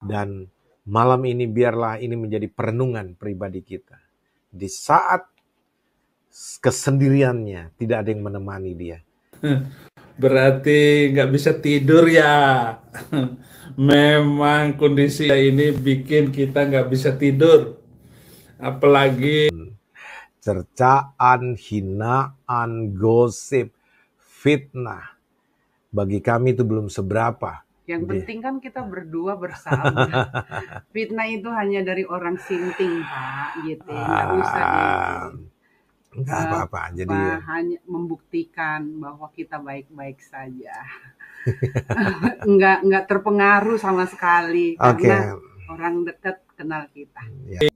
Dan malam ini biarlah ini menjadi perenungan pribadi kita. Di saat kesendiriannya, tidak ada yang menemani dia. Berarti nggak bisa tidur ya. Memang kondisi ini bikin kita nggak bisa tidur. Apalagi cercaan, hinaan, gosip, fitnah. Bagi kami itu belum seberapa. Yang penting kan kita berdua bersama. Fitnah itu hanya dari orang sinting, Pak, gitu. Nggak usah nggak apa-apa. Jadi hanya membuktikan bahwa kita baik-baik saja. nggak terpengaruh sama sekali karena orang dekat kenal kita. Ya.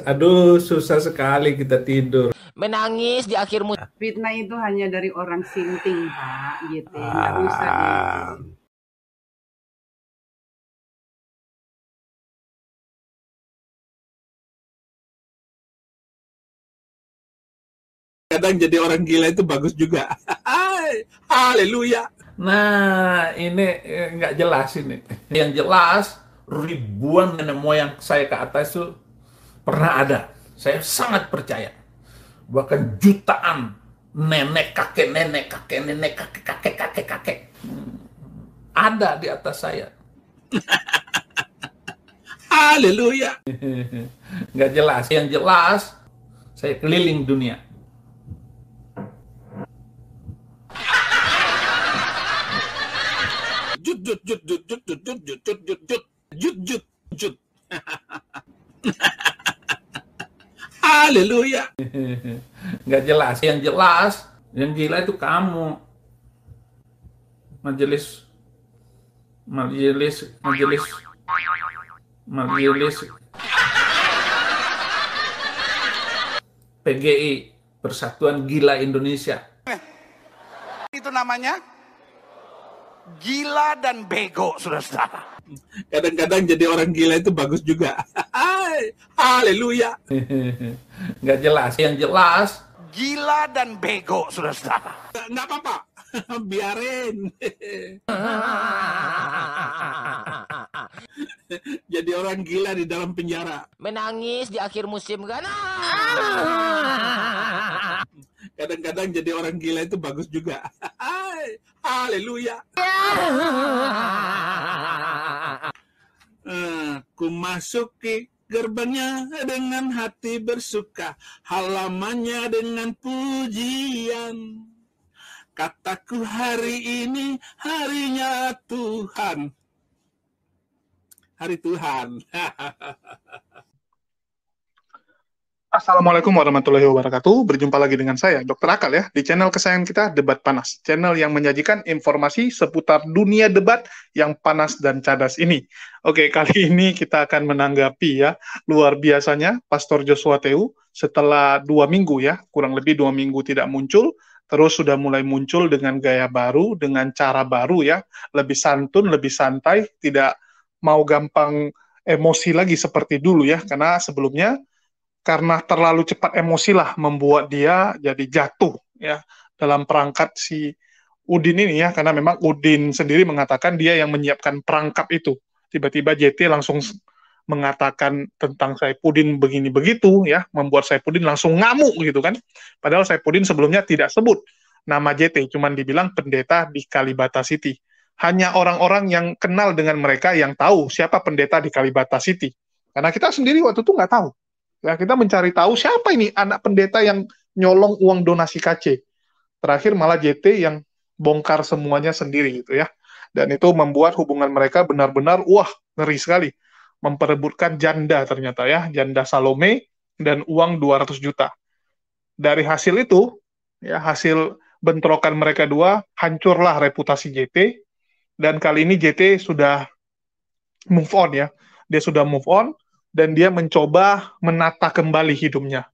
aduh, susah sekali kita tidur. Menangis di akhir musim. Fitnah itu hanya dari orang sinting, Pak, gitu. Nggak usah Kadang jadi orang gila itu bagus juga. Haleluya. Nah, ini nggak jelas ini. Yang jelas, ribuan nenek moyang saya ke atas itu pernah ada. Saya sangat percaya. Bahkan jutaan nenek, kakek, kakek. Ada di atas saya. Haleluya. Nggak jelas. Yang jelas, saya keliling dunia. Jut. Haleluya. Nggak jelas. Yang jelas, yang gila itu kamu. Majelis PGI, Persatuan Gila Indonesia. Itu namanya gila dan bego, saudara-saudara. Kadang-kadang jadi orang gila itu bagus juga. Haleluya. Nggak jelas. Yang jelas, gila dan bego, saudara-saudara. Nggak apa-apa. Biarin. Jadi orang gila di dalam penjara. Menangis di akhir musim kan. Kadang-kadang jadi orang gila itu bagus juga. Haleluya. Ku masuki gerbangnya dengan hati bersuka, halamannya dengan pujian. Kataku hari ini harinya Tuhan. Hari Tuhan. Assalamualaikum warahmatullahi wabarakatuh. Berjumpa lagi dengan saya, Dr. Akal ya, di channel kesayangan kita, Debat Panas. Channel yang menyajikan informasi seputar dunia debat yang panas dan cadas ini. Oke, kali ini kita akan menanggapi ya, luar biasanya Pastor Joshua Tehu setelah 2 minggu ya, kurang lebih 2 minggu tidak muncul, terus sudah mulai muncul dengan gaya baru, dengan cara baru ya, lebih santun, lebih santai, tidak mau gampang emosi lagi seperti dulu ya, karena sebelumnya karena terlalu cepat emosi lah membuat dia jadi jatuh ya dalam perangkat si Udin ini ya, karena memang Udin sendiri mengatakan dia yang menyiapkan perangkap itu. Tiba-tiba JT langsung mengatakan tentang Saipudin begini begitu ya, membuat Saipudin langsung ngamuk gitu kan. Padahal Saipudin sebelumnya tidak sebut nama JT, cuman dibilang pendeta di Kalibata City. Hanya orang-orang yang kenal dengan mereka yang tahu siapa pendeta di Kalibata City. Karena kita sendiri waktu itu nggak tahu. Ya, kita mencari tahu siapa ini anak pendeta yang nyolong uang donasi KC. Terakhir malah JT yang bongkar semuanya sendiri gitu ya. Dan itu membuat hubungan mereka benar-benar ngeri sekali. Memperebutkan janda ternyata ya, janda Salome dan uang 200 juta. Dari hasil itu, ya hasil bentrokan mereka dua, hancurlah reputasi JT. Dan kali ini JT sudah move on ya. Dia sudah move on. Dan dia mencoba menata kembali hidupnya.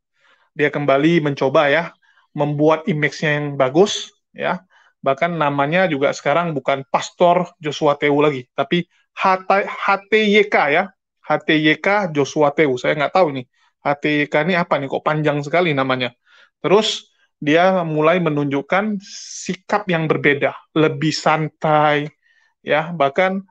Dia kembali mencoba ya, membuat image-nya yang bagus, ya. Bahkan namanya juga sekarang bukan Pastor Joshua Tehu lagi, tapi HTYK ya, HTYK Joshua Tehu. Saya nggak tahu nih, HTK ini apa nih? Kok panjang sekali namanya. Terus dia mulai menunjukkan sikap yang berbeda, lebih santai, ya. Bahkan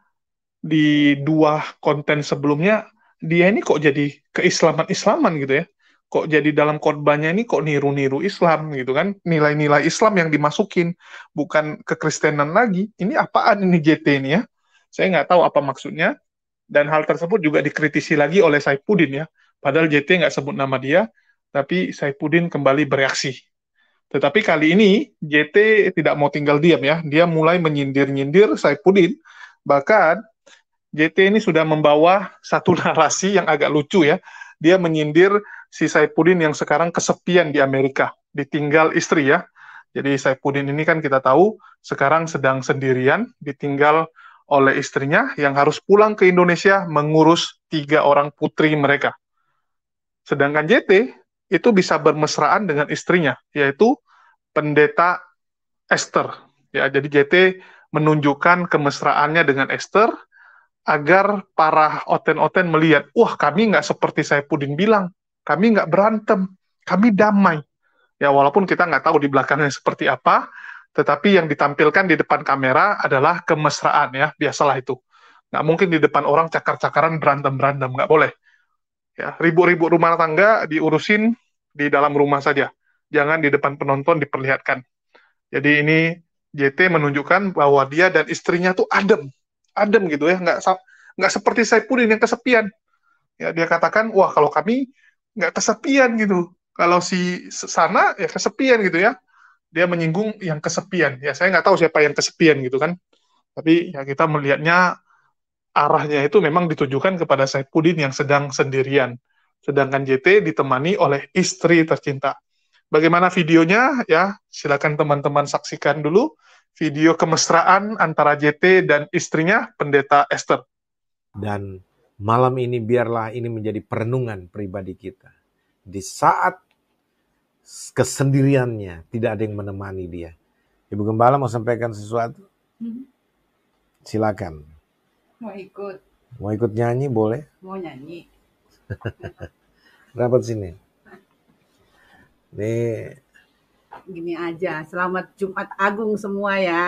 di dua konten sebelumnya, dia ini kok jadi keislaman-islaman gitu ya. Kok jadi dalam khotbahnya ini kok niru-niru Islam gitu kan. Nilai-nilai Islam yang dimasukin, bukan kekristenan lagi. Ini apaan ini JT ini ya? Saya nggak tahu apa maksudnya. Dan hal tersebut juga dikritisi lagi oleh Saifuddin ya. Padahal JT nggak sebut nama dia, tapi Saifuddin kembali bereaksi. Tetapi kali ini JT tidak mau tinggal diam ya. Dia mulai menyindir-nyindir Saifuddin. Bahkan JT ini sudah membawa satu narasi yang agak lucu ya. Dia menyindir si Saifuddin yang sekarang kesepian di Amerika, ditinggal istri ya. Jadi Saifuddin ini kan kita tahu sekarang sedang sendirian, ditinggal oleh istrinya yang harus pulang ke Indonesia mengurus 3 orang putri mereka. Sedangkan JT itu bisa bermesraan dengan istrinya, yaitu pendeta Esther. Ya, jadi JT menunjukkan kemesraannya dengan Esther agar para oten-oten melihat, wah kami nggak seperti Saifuddin bilang, kami nggak berantem, kami damai. Ya walaupun kita nggak tahu di belakangnya seperti apa, tetapi yang ditampilkan di depan kamera adalah kemesraan ya, biasalah itu. Nggak mungkin di depan orang cakar-cakaran berantem-berantem, nggak boleh. Ya, ribu-ribu rumah tangga diurusin di dalam rumah saja, jangan di depan penonton diperlihatkan. Jadi ini JT menunjukkan bahwa dia dan istrinya tuh adem gitu ya, nggak seperti Saifuddin yang kesepian. Ya dia katakan, wah kalau kami nggak kesepian gitu, kalau si sana ya kesepian gitu ya. Dia menyinggung yang kesepian. Ya saya nggak tahu siapa yang kesepian gitu kan. Tapi ya kita melihatnya arahnya itu memang ditujukan kepada Saifuddin yang sedang sendirian. Sedangkan JT ditemani oleh istri tercinta. Bagaimana videonya? Ya, silakan teman-teman saksikan dulu video kemesraan antara JT dan istrinya, Pendeta Esther. Dan malam ini biarlah ini menjadi perenungan pribadi kita. Di saat kesendiriannya, tidak ada yang menemani dia. Ibu Gembala mau sampaikan sesuatu? Silakan. Mau ikut nyanyi boleh? Mau nyanyi. Rapat sini. Nih. Gini aja, selamat Jumat Agung semua ya.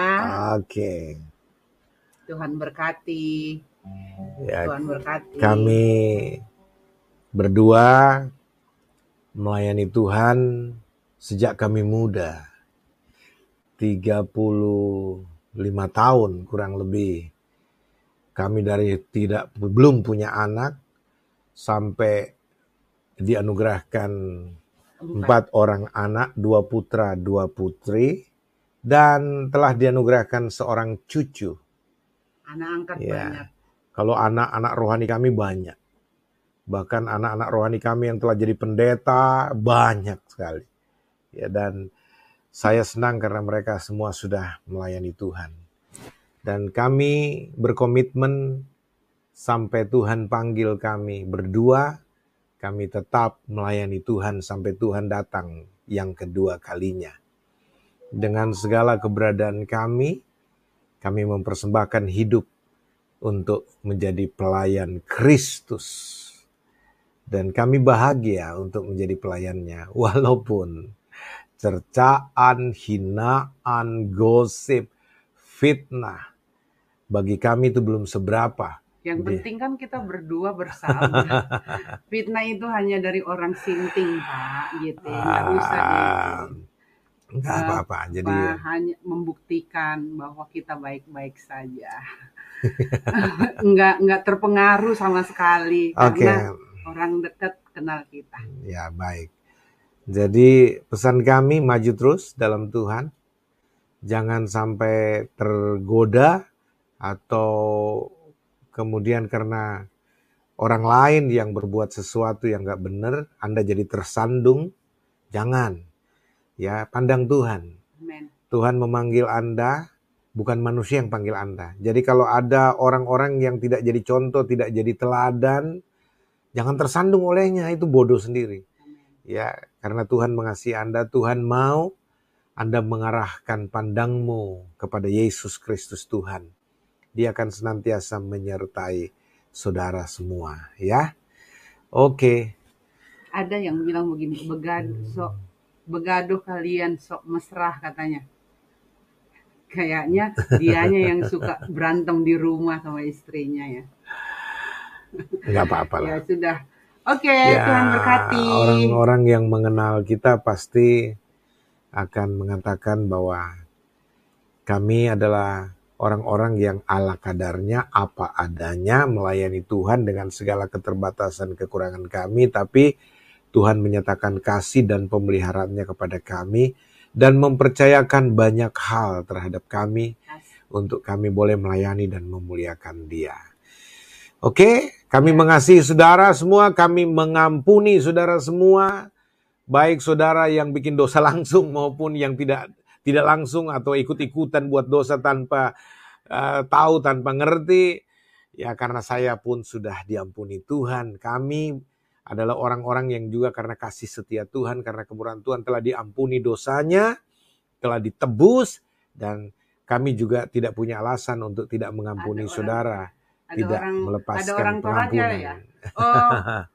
Oke. Tuhan berkati. Ya, Tuhan berkati. kami berdua melayani Tuhan sejak kami muda. 35 tahun kurang lebih. Kami dari belum punya anak sampai dianugerahkan 4 orang anak, 2 putra, 2 putri, dan telah dianugerahkan seorang cucu. Anak angkat Ya. banyak. Kalau anak-anak rohani kami banyak. Bahkan anak-anak rohani kami yang telah jadi pendeta banyak sekali. Ya, dan saya senang karena mereka semua sudah melayani Tuhan. Dan kami berkomitmen sampai Tuhan panggil kami berdua, kami tetap melayani Tuhan sampai Tuhan datang yang kedua kalinya. Dengan segala keberadaan kami mempersembahkan hidup untuk menjadi pelayan Kristus. Dan kami bahagia untuk menjadi pelayannya, walaupun cercaan, hinaan, gosip, fitnah, bagi kami itu belum seberapa. Yang penting kan kita berdua bersama. Fitnah itu hanya dari orang sinting, Pak, gitu. Nggak usah Enggak apa-apa. Jadi hanya membuktikan bahwa kita baik-baik saja. Enggak terpengaruh sama sekali karena orang dekat kenal kita. Ya, baik. Jadi pesan kami maju terus dalam Tuhan. Jangan sampai tergoda atau kemudian karena orang lain yang berbuat sesuatu yang gak benar, Anda jadi tersandung. Jangan. Ya, pandang Tuhan. Amen. Tuhan memanggil Anda, bukan manusia yang panggil Anda. Jadi kalau ada orang-orang yang tidak jadi contoh, tidak jadi teladan, jangan tersandung olehnya, itu bodoh sendiri. Ya, karena Tuhan mengasihi Anda, Tuhan mau Anda mengarahkan pandangmu kepada Yesus Kristus Tuhan. Dia akan senantiasa menyertai saudara semua, ya. Oke. ada yang bilang begini, begaduh kalian sok mesra katanya. Kayaknya dianya yang suka berantem di rumah sama istrinya ya. Nggak apa-apa lah. Ya sudah. Oke, Ya, Tuhan berkati. orang-orang yang mengenal kita pasti akan mengatakan bahwa kami adalah orang-orang yang ala kadarnya, apa adanya, melayani Tuhan dengan segala keterbatasan kekurangan kami, tapi Tuhan menyatakan kasih dan pemeliharaannya kepada kami dan mempercayakan banyak hal terhadap kami untuk kami boleh melayani dan memuliakan Dia. Oke, kami mengasihi saudara semua, kami mengampuni saudara semua, baik saudara yang bikin dosa langsung maupun yang tidak langsung atau ikut-ikutan buat dosa tanpa tahu, tanpa ngerti. Ya, karena saya pun sudah diampuni Tuhan. Kami adalah orang-orang yang juga karena kasih setia Tuhan, karena kemurahan Tuhan telah diampuni dosanya, telah ditebus, dan kami juga tidak punya alasan untuk tidak mengampuni saudara, tidak melepaskan pengampunan. Ya? Oh,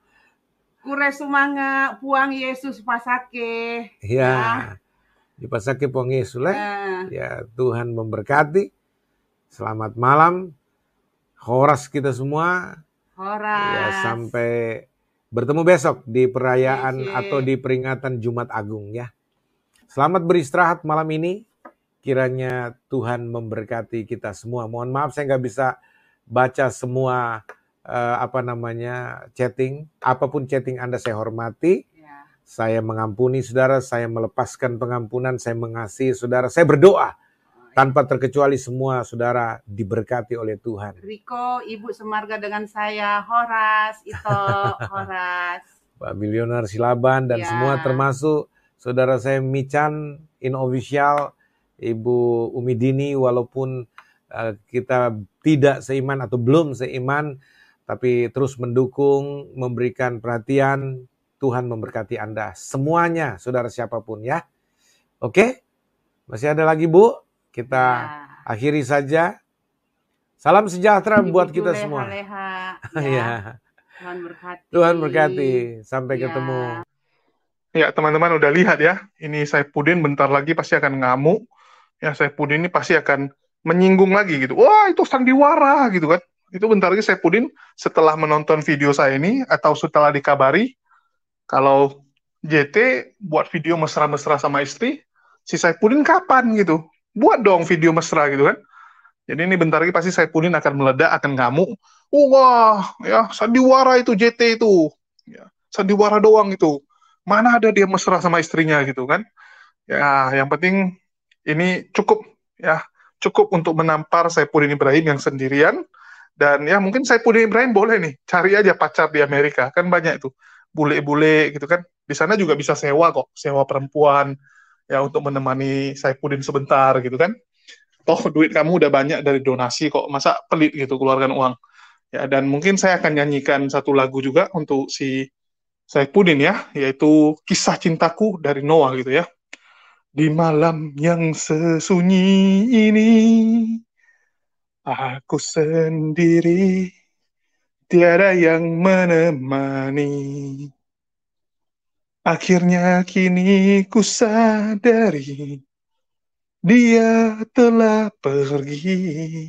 kure sumanga puang Yesus pasake. Ya, di pasake puang Yesus lah. Ya, Tuhan memberkati. Selamat malam. Horas kita semua. Horas. Ya, sampai bertemu besok di perayaan atau di peringatan Jumat Agung ya. Selamat beristirahat malam ini. Kiranya Tuhan memberkati kita semua. Mohon maaf saya nggak bisa baca semua chatting. Apapun chatting Anda saya hormati. Ya. Saya mengampuni saudara, saya melepaskan pengampunan, saya mengasihi saudara. Saya berdoa tanpa terkecuali semua saudara diberkati oleh Tuhan. Riko, Ibu semarga dengan saya, Horas, Horas. Pak Milioner Silaban dan semua termasuk saudara saya Michan, Inofficial, Ibu Umidini, walaupun kita tidak seiman atau belum seiman, tapi terus mendukung, memberikan perhatian. Tuhan memberkati Anda semuanya, saudara siapapun ya. Oke? Masih ada lagi Bu? Kita akhiri saja. Salam sejahtera buat kita semua. Ya. Tuhan berkati. Tuhan berkati. Sampai ketemu. Ya, teman-teman udah lihat ya. Ini Saifuddin bentar lagi pasti akan ngamuk. Ya, Saifuddin ini pasti akan menyinggung lagi gitu. Wah, itu sandiwara gitu kan. Itu bentar lagi Saifuddin setelah menonton video saya ini atau setelah dikabari kalau JT buat video mesra-mesra sama istri, si Saifuddin kapan gitu? Buat dong video mesra gitu kan. Jadi ini bentar lagi pasti Saifuddin akan meledak, akan ngamuk. Wah, ya sandiwara itu JT itu. Ya, sandiwara doang itu. Mana ada dia mesra sama istrinya gitu kan. Ya, yang penting ini cukup ya, cukup untuk menampar Saifuddin Ibrahim yang sendirian. Dan ya mungkin Saifuddin Ibrahim boleh nih, cari aja pacar di Amerika. Kan banyak itu, bule-bule gitu kan. Di sana juga bisa sewa kok, sewa perempuan. Ya untuk menemani Saifuddin sebentar gitu kan. Toh duit kamu udah banyak dari donasi kok, masa pelit gitu keluarkan uang. Ya, dan mungkin saya akan nyanyikan satu lagu juga untuk si Saifuddin ya, yaitu Kisah Cintaku dari Noah gitu ya. Di malam yang sesunyi ini, aku sendiri, tiada yang menemani. Akhirnya kini ku sadari, dia telah pergi,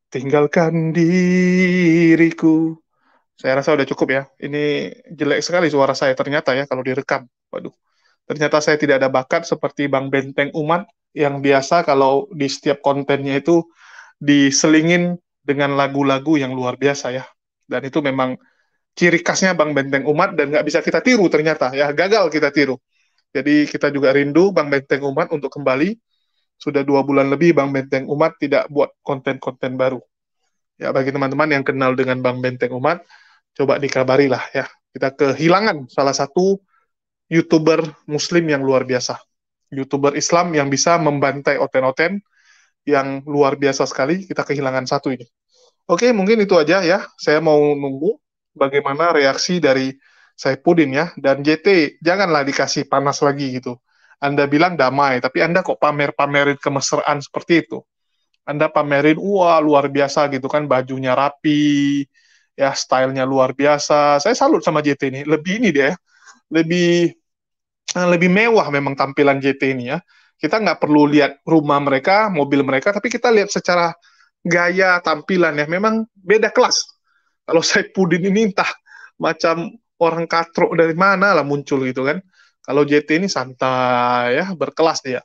tinggalkan diriku. Saya rasa udah cukup ya. Ini jelek sekali suara saya ternyata ya kalau direkam. Waduh. Ternyata saya tidak ada bakat seperti Bang Benteng Umat yang biasa kalau di setiap kontennya itu diselingin dengan lagu-lagu yang luar biasa ya. Dan itu memang ciri khasnya Bang Benteng Umat dan nggak bisa kita tiru ternyata ya. Gagal kita tiru. Jadi kita juga rindu Bang Benteng Umat untuk kembali. Sudah 2 bulan lebih Bang Benteng Umat tidak buat konten-konten baru. Ya bagi teman-teman yang kenal dengan Bang Benteng Umat, coba dikabarilah ya. Kita kehilangan salah satu YouTuber Muslim yang luar biasa. YouTuber Islam yang bisa membantai oten-oten yang luar biasa sekali. Kita kehilangan satu ini. Oke, mungkin itu aja ya. Saya mau nunggu bagaimana reaksi dari Saifuddin ya. Dan JT, janganlah dikasih panas lagi gitu. Anda bilang damai, tapi Anda kok pamer-pamerin kemesraan seperti itu. Anda pamerin, wah luar biasa gitu kan, bajunya rapi, ya stylenya luar biasa. Saya salut sama JT ini. Lebih ini dia, lebih mewah memang tampilan JT ini ya. Kita nggak perlu lihat rumah mereka, mobil mereka, tapi kita lihat secara gaya tampilan ya. Memang beda kelas. Kalau Saipudin ini entah macam orang katrok dari mana lah muncul gitu kan. Kalau JT ini santai ya, berkelas dia.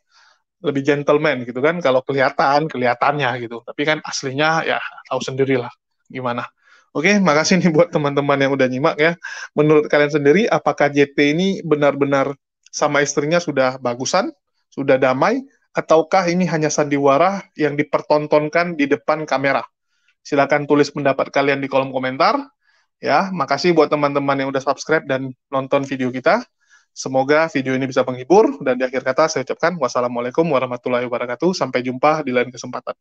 Lebih gentleman gitu kan, kalau kelihatannya gitu. Tapi kan aslinya ya tahu sendirilah gimana. Oke, makasih nih buat teman-teman yang udah nyimak ya. Menurut kalian sendiri, apakah JT ini benar-benar sama istrinya sudah bagusan, sudah damai, ataukah ini hanya sandiwara yang dipertontonkan di depan kamera? Silakan tulis pendapat kalian di kolom komentar. Ya, makasih buat teman-teman yang udah subscribe dan nonton video kita. Semoga video ini bisa menghibur, dan di akhir kata saya ucapkan wassalamualaikum warahmatullahi wabarakatuh. Sampai jumpa di lain kesempatan.